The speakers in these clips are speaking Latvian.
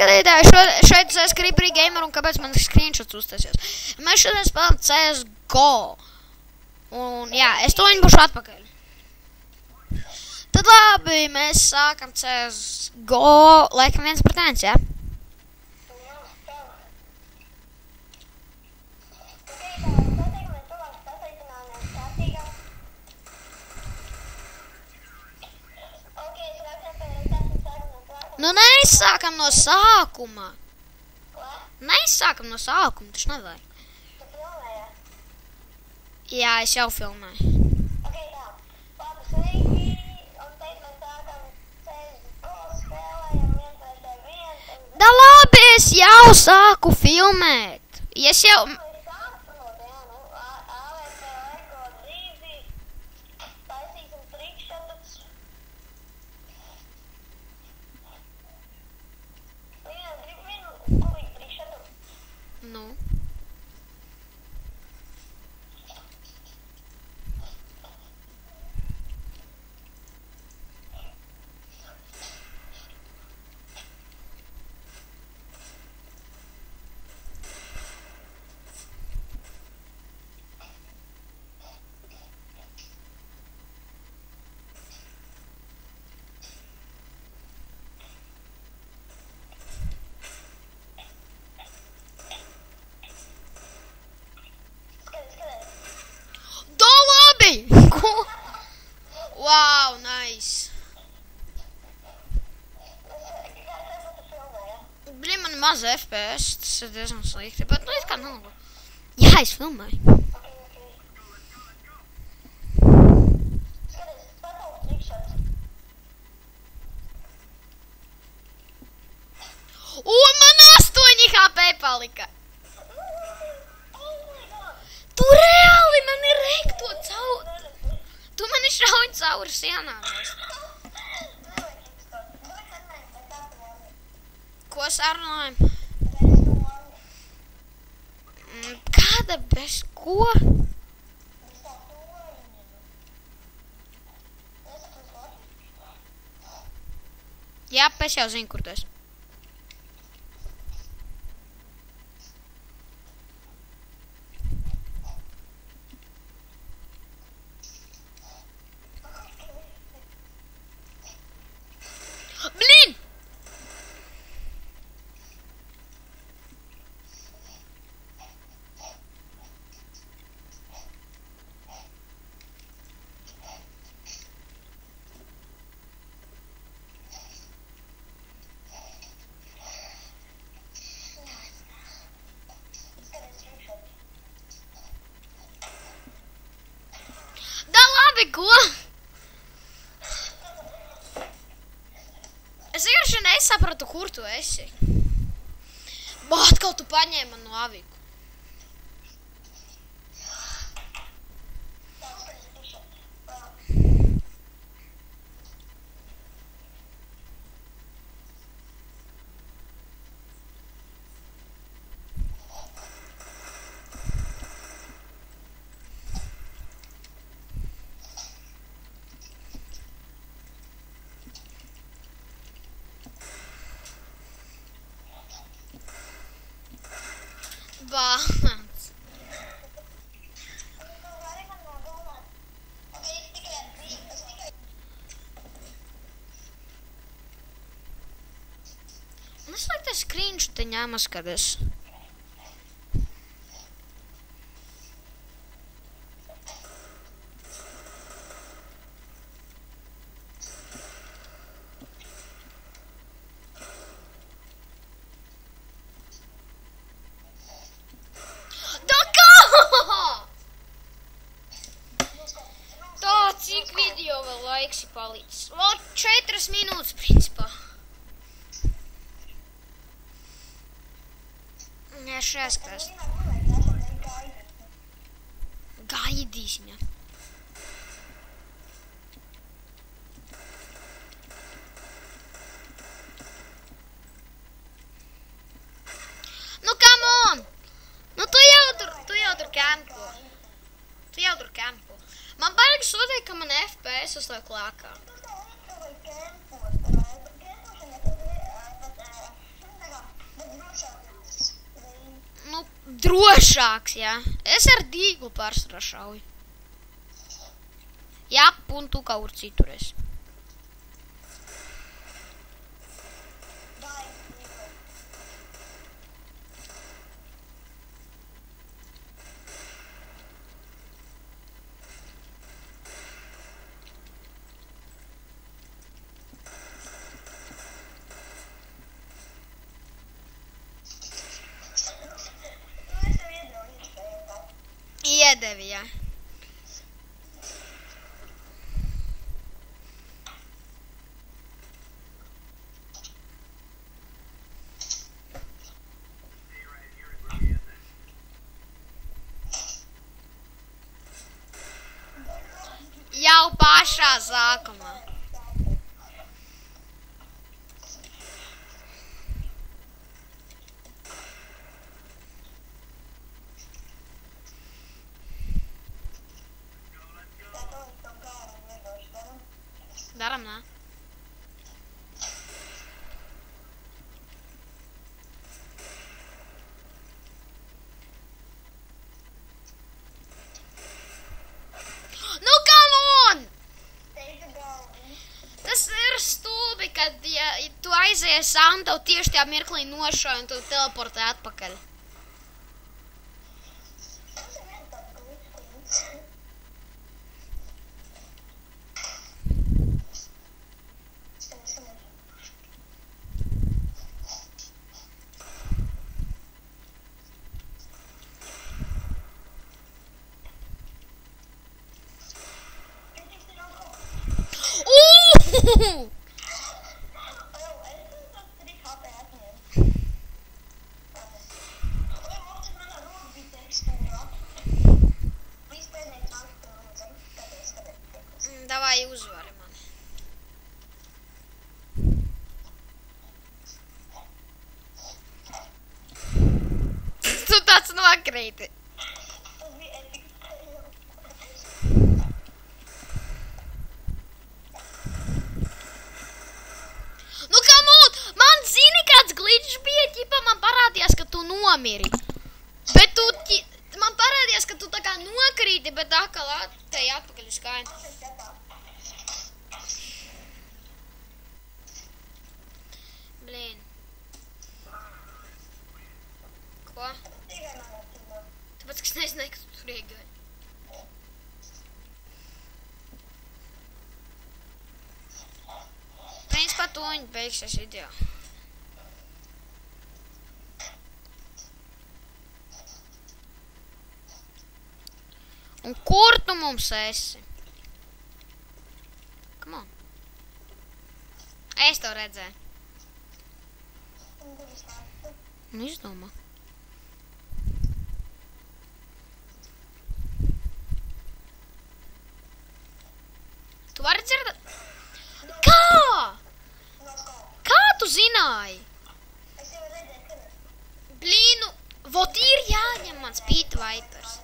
skatītāji, šeit es Creeper Gamer un kāpēc man screenshots uztaisies. Mēs šodien spēlām CSGO. Un jā, es to viņu būšu atpakaļ. Tad labi, mēs sākam CSGO, laikam 1 pret 1, jā? Nu, neizsākam no sākuma. Neizsākam no sākuma, taču nevajag. Tu filmēji? Jā, es jau filmēju. Ok, tā. Labi, sveiki. Un teikt, mēs sākam CSGO spēlējam 1 pret 1. Da labi, es jau sāku filmēt. Es jau... Nu. Ko? Wow, nice. Blin, man maz FPS, tas ir diezgan slikti, bet nu it kā nav. Jā, es filmēju. Un man 8 HP palika. Tu reāli man ir reikto cauri. Tu mani šauj cauri sienām. Ko sarunājam? Kāda bez ko? Jā, es jau zinu, kur tas. Blin! Da labi, ko? Es vienkārši nesapratu, kur tu esi. Atkal tu paņēmi man no aviku. Bāns. Un es laikam screenshot ņēmas, kad es... Cik video vēl laiks ir palicis? Vēl 4 minūtes, principā. Jā, šajā skatās. Gaidīsim, jā. Nu, come on! Nu, tu jau tur campo. Man baigi sūdīt, ka man FPS uzliek lēkā. drošāks, jā. Es ar dīglu pārsvarā šauju. Jā, un tu kaut citur esi. Iedevi, jā. Jau pašā sākumā. Daram, nā? Nu, come on! Tas ir stulbi, kad ja tu aizies sām, tev tieši tajā mirklī nošauj un tu teleportē atpakaļ. Davai uzvari mani. Tu tāds nokrīti. Nu, come on! Man zini, kāds glitch bija, ķipa man parādījās, ka tu nomiri. Bet tu, man parādījās, ka tu tā kā nokrīti, bet atkal teji atpakaļ uz kāju. Blīn. Ko? Tāpēc, ka es nezināju, ka tu tur iegāji. Principā tuņi beigsies video. Un kur tu mums esi? Come on. Es to redzēju. Nu, izdomā. Tu vari dzirdēt? Kā? Kā tu zināji? Blīnu, vot ir jāņem man Speed Vipers.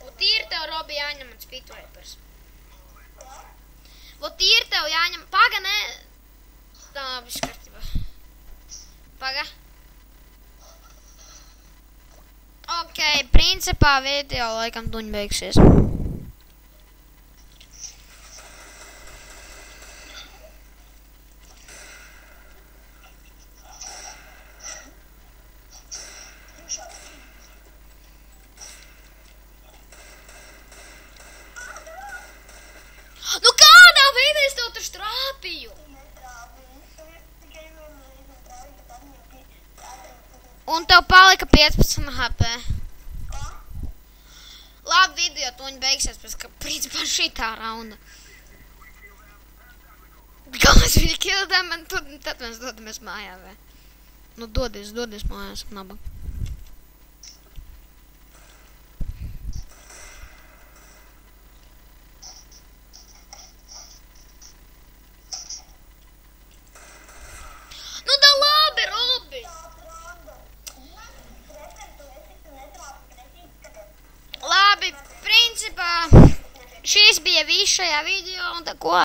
Vot ir tev, Robi, jāņem man Speed Vipers. Vot ir tev jāņem... Paga, nē... Tā, viss kārtībā. Paga. Ok, principā video laikam tuņi beigsies. Nu kādā veidā es tev taču trāpīju? Un tev palika 15 HP. Labi, video tuņi beigsies, pēc ka principā šitā raunda. Kā mēs viņu kildām, tad mēs dodamies mājā, vai? Nu dodies mājās, nabaga.